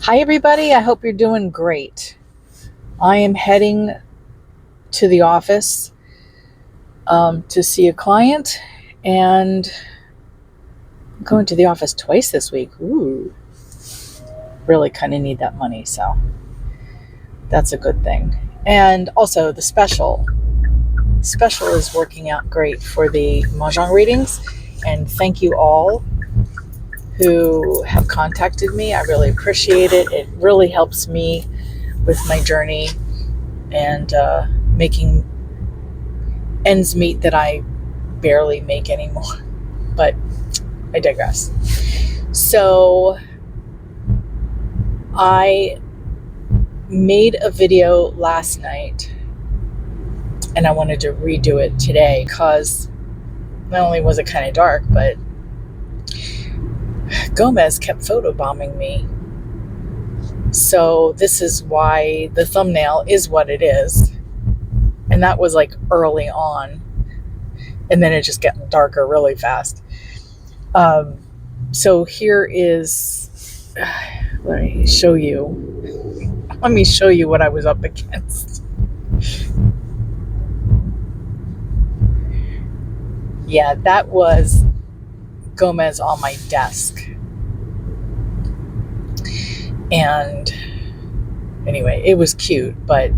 Hi everybody, I hope you're doing great. I am heading to the office to see a client, and I'm going to the office twice this week. Ooh, really kind of need that money, so that's a good thing. And also the special is working out great for the Mahjong readings, and thank you all who have contacted me. I really appreciate it. It really helps me with my journey and making ends meet that I barely make anymore. But I digress. So I made a video last night and I wanted to redo it today because not only was it kind of dark, but Gomez kept photobombing me. So this is why the thumbnail is what it is. And that was like early on. And then it just got darker really fast. So here is, let me show you what I was up against. Yeah, that was Gomez on my desk. And anyway, it was cute, but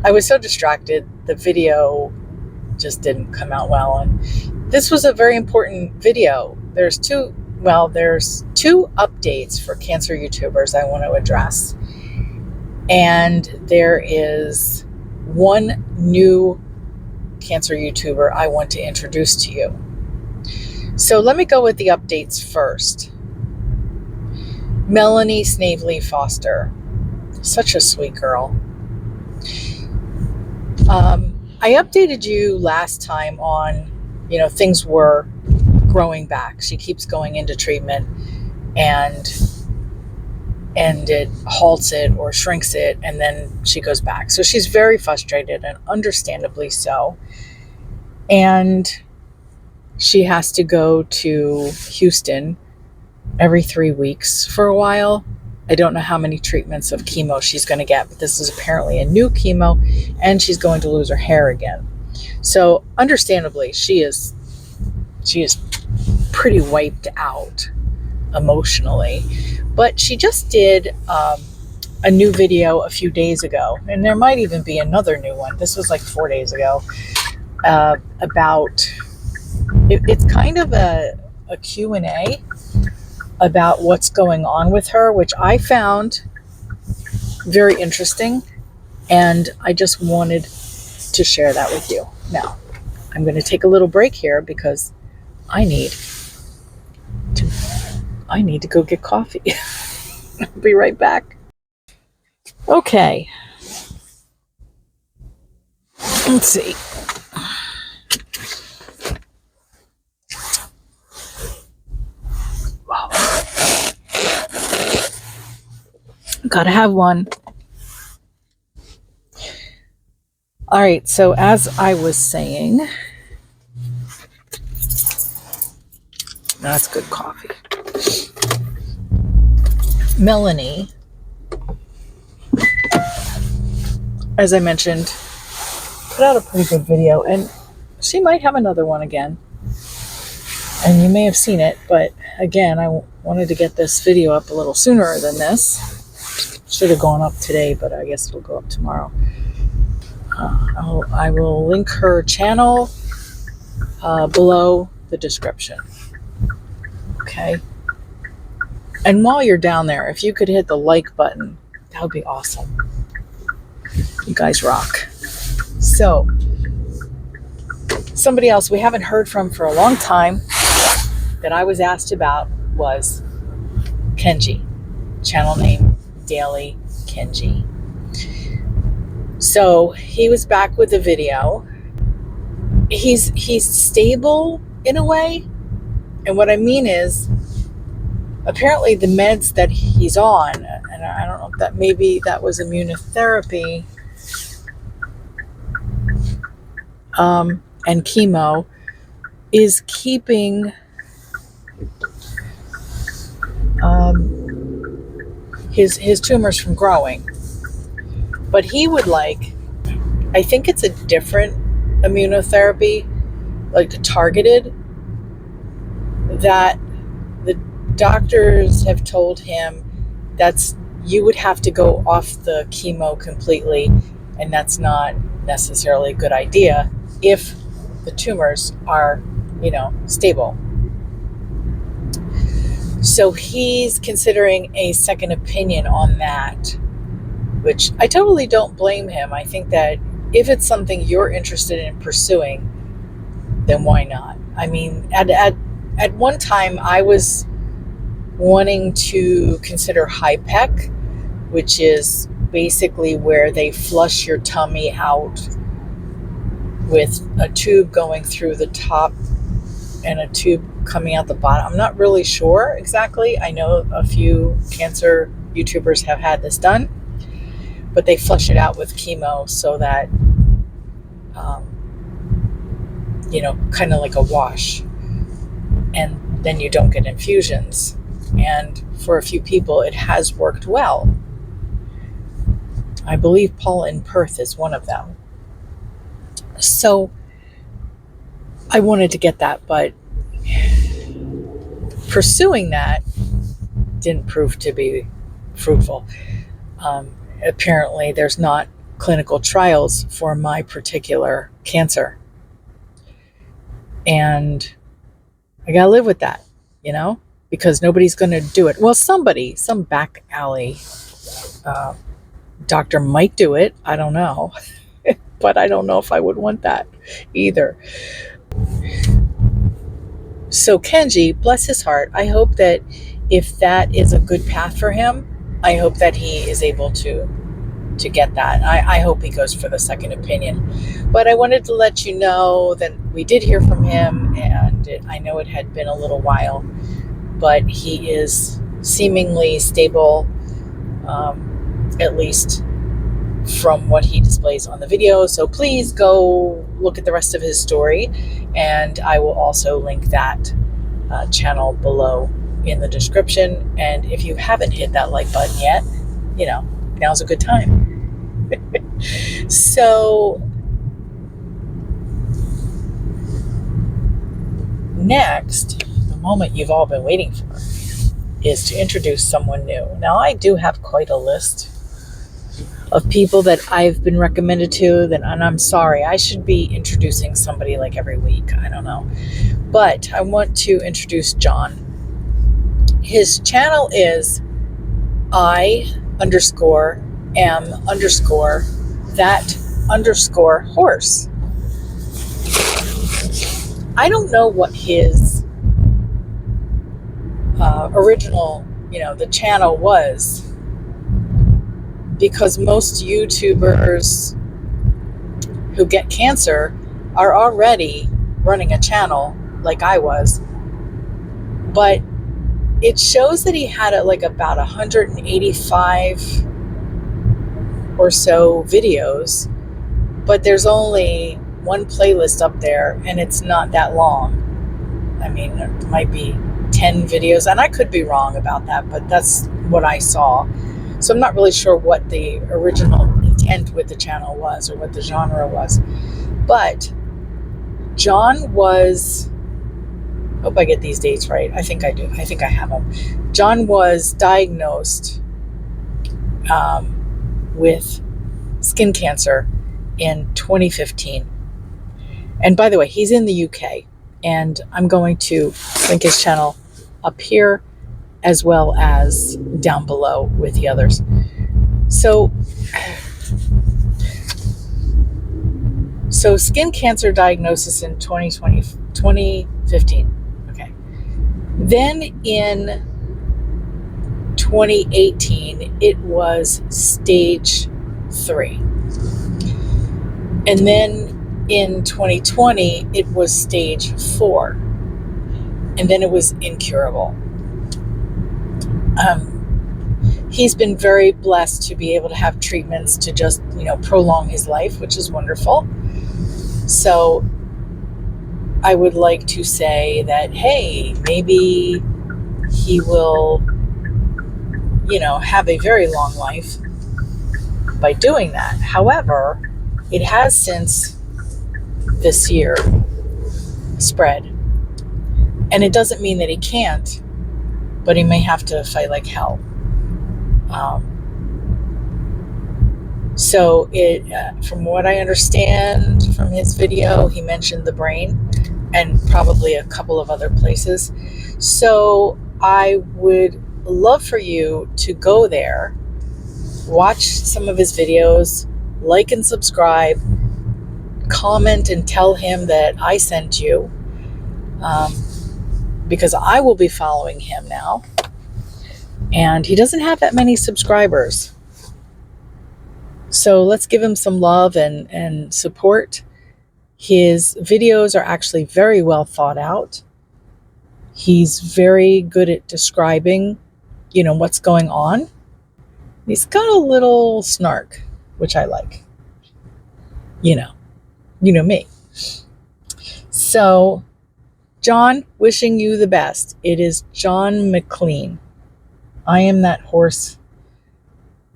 I was so distracted. The video just didn't come out well. And this was a very important video. There's two updates for cancer YouTubers I want to address. And there is one new cancer YouTuber I want to introduce to you. So let me go with the updates first. Melanie Snavely Foster. Such a sweet girl. I updated you last time on, things were growing back. She keeps going into treatment and it halts it or shrinks it, and then she goes back. So she's very frustrated, and understandably so. And she has to go to Houston every 3 weeks for a while. I don't know how many treatments of chemo she's going to get, but this is apparently a new chemo, and she's going to lose her hair again. So understandably, she is pretty wiped out emotionally. But she just did a new video a few days ago, and there might even be another new one. This was like 4 days ago, about, it's kind of a Q&A about what's going on with her, which I found very interesting, and I just wanted to share that with you. Now, I'm going to take a little break here because I need to go get coffee. I'll be right back. Okay. Let's see. Wow. Gotta have one. All right, so as I was saying, that's good coffee. Melanie, as I mentioned, put out a pretty good video, and she might have another one again. And you may have seen it, but again, I wanted to get this video up a little sooner than this. Should have gone up today, but I guess it'll go up tomorrow. I will link her channel below the description. Okay. And while you're down there, if you could hit the like button, that would be awesome. You guys rock. So, somebody else we haven't heard from for a long time that I was asked about was Kenji. Channel name dailykenji. So he was back with a video. He's stable in a way. And what I mean is, apparently the meds that he's on, and I don't know if that was immunotherapy and chemo, is keeping his tumors from growing. But he would like, I think it's a different immunotherapy, like targeted, that the doctors have told him you would have to go off the chemo completely, and that's not necessarily a good idea if the tumors are, stable. So he's considering a second opinion on that, which I totally don't blame him. I think that if it's something you're interested in pursuing, then why not? I mean, at one time I was wanting to consider HIPEC, which is basically where they flush your tummy out with a tube going through the top and a tube coming out the bottom. I'm not really sure exactly. I know a few cancer YouTubers have had this done, but they flush it out with chemo so that, kind of like a wash. And then you don't get infusions. And for a few people, it has worked well. I believe PaulinPerth is one of them. So I wanted to get that, but pursuing that didn't prove to be fruitful. Apparently, there's not clinical trials for my particular cancer. And I gotta live with that, because nobody's going to do it. Well, some back alley doctor might do it. I don't know. But I don't know if I would want that either. So Kenji, bless his heart, I hope that if that is a good path for him, I hope that he is able to get that. I hope he goes for the second opinion. But I wanted to let you know that we did hear from him, and I know it had been a little while, but he is seemingly stable, at least from what he displays on the video. So please go look at the rest of his story, and I will also link that channel below in the description. And if you haven't hit that like button yet, now's a good time. So next, the moment you've all been waiting for is to introduce someone new. Now, I do have quite a list of people that I've been recommended to, and I'm sorry, I should be introducing somebody like every week. I don't know. But I want to introduce John. His channel is I_am_that_horse. I don't know what his original, the channel was, because most YouTubers who get cancer are already running a channel like I was. But it shows that he had about 185 or so videos, but there's only one playlist up there, and it's not that long. I mean, there might be 10 videos, and I could be wrong about that, but that's what I saw. So I'm not really sure what the original intent with the channel was, or what the genre was. But John was, hope I get these dates right. I think I do. I think I have them. John was diagnosed with skin cancer in 2015. And by the way, he's in the UK, and I'm going to link his channel up here as well as down below with the others. So skin cancer diagnosis in 2015. Okay. Then in 2018, it was stage 3. And then in 2020, it was stage 4. And then it was incurable. He's been very blessed to be able to have treatments to just, prolong his life, which is wonderful. So I would like to say that, hey, maybe he will have a very long life by doing that. However, it has since this year spread. And it doesn't mean that he can't, but he may have to fight like hell. So from what I understand from his video, he mentioned the brain and probably a couple of other places. So I would love for you to go there, watch some of his videos, like and subscribe, comment and tell him that I sent you, because I will be following him now. And he doesn't have that many subscribers. So let's give him some love and support. His videos are actually very well thought out. He's very good at describing, what's going on. He's got a little snark, which I like. You know me. So, John, wishing you the best. It is John McClean. I am that horse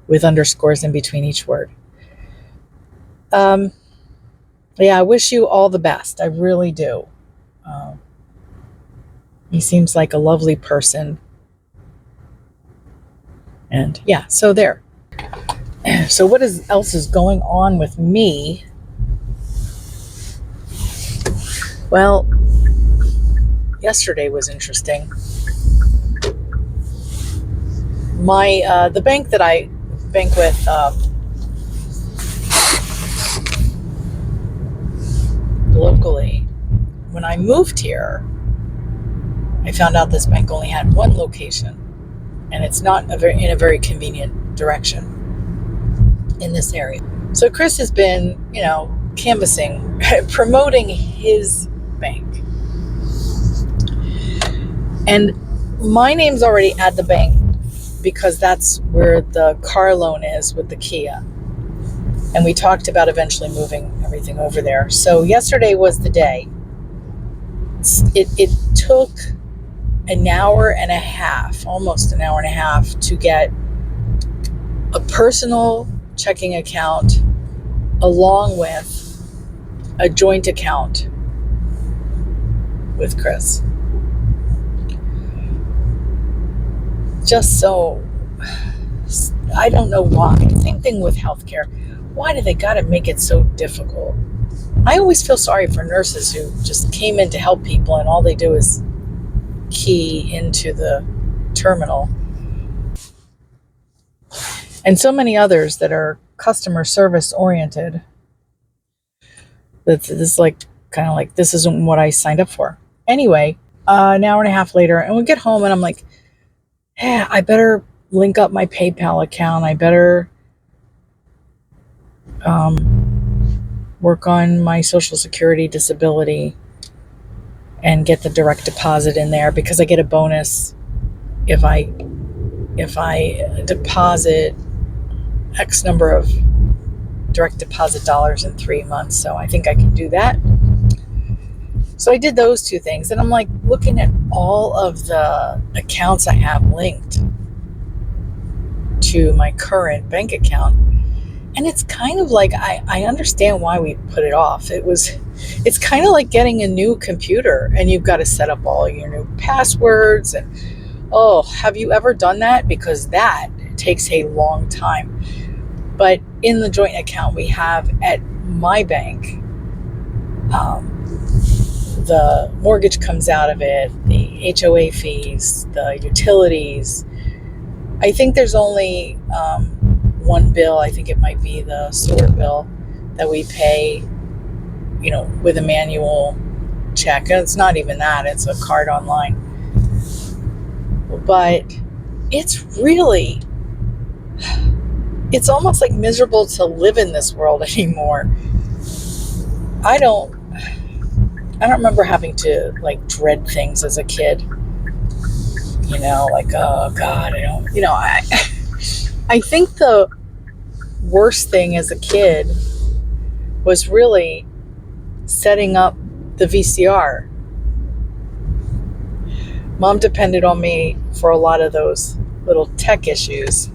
with underscores in between each word. I wish you all the best. I really do. He seems like a lovely person. And so there. So what else is going on with me? Well, yesterday was interesting. The bank that I bank with, locally, when I moved here, I found out this bank only had one location, and it's not in a very convenient direction in this area. So Chris has been, canvassing, promoting his bank. And my name's already at the bank because that's where the car loan is with the Kia. And we talked about eventually moving everything over there. So yesterday was the day. It took an hour and a half, almost an hour and a half, to get a personal checking account along with a joint account with Chris. Just so, I don't know why. Same thing with healthcare. Why do they gotta make it so difficult? I always feel sorry for nurses who just came in to help people and all they do is key into the terminal. And so many others that are customer service oriented. This is this isn't what I signed up for. Anyway, an hour and a half later, and we get home and I'm like, I better link up my PayPal account. I better work on my Social Security disability and get the direct deposit in there because I get a bonus if I deposit X number of direct deposit dollars in 3 months. So I think I can do that. So I did those two things, and I'm like looking at all of the accounts I have linked to my current bank account. And it's kind of like, I understand why we put it off. It's kind of like getting a new computer and you've got to set up all your new passwords. And have you ever done that? Because that takes a long time. But in the joint account we have at my bank, the mortgage comes out of it, the HOA fees, the utilities. I think there's only one bill. I think it might be the sewer bill that we pay, with a manual check. And it's not even that, it's a card online. But it's almost like miserable to live in this world anymore. I don't remember having to dread things as a kid. Oh God, I think the worst thing as a kid was really setting up the VCR. Mom depended on me for a lot of those little tech issues.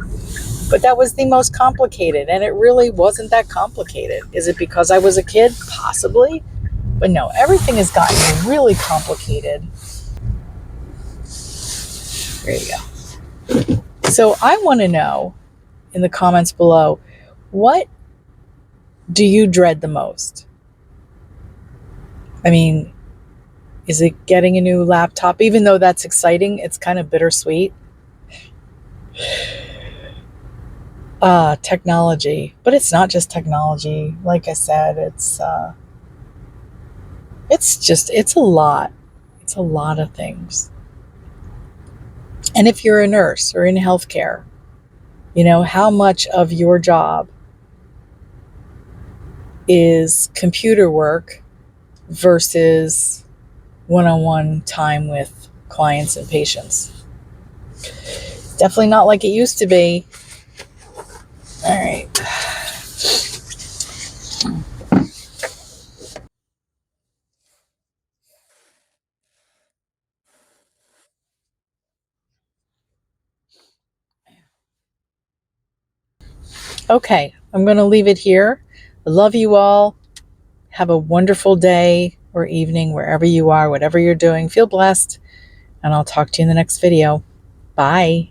But that was the most complicated, and it really wasn't that complicated. Is it because I was a kid? Possibly. But no, everything has gotten really complicated. There you go. So I want to know in the comments below, what do you dread the most? I mean, is it getting a new laptop? Even though that's exciting, it's kind of bittersweet. Technology. But it's not just technology. Like I said, it's a lot. It's a lot of things. And if you're a nurse or in healthcare, how much of your job is computer work versus one-on-one time with clients and patients? Definitely not like it used to be. All right. Okay, I'm going to leave it here. I love you all. Have a wonderful day or evening, wherever you are, whatever you're doing. Feel blessed, and I'll talk to you in the next video. Bye.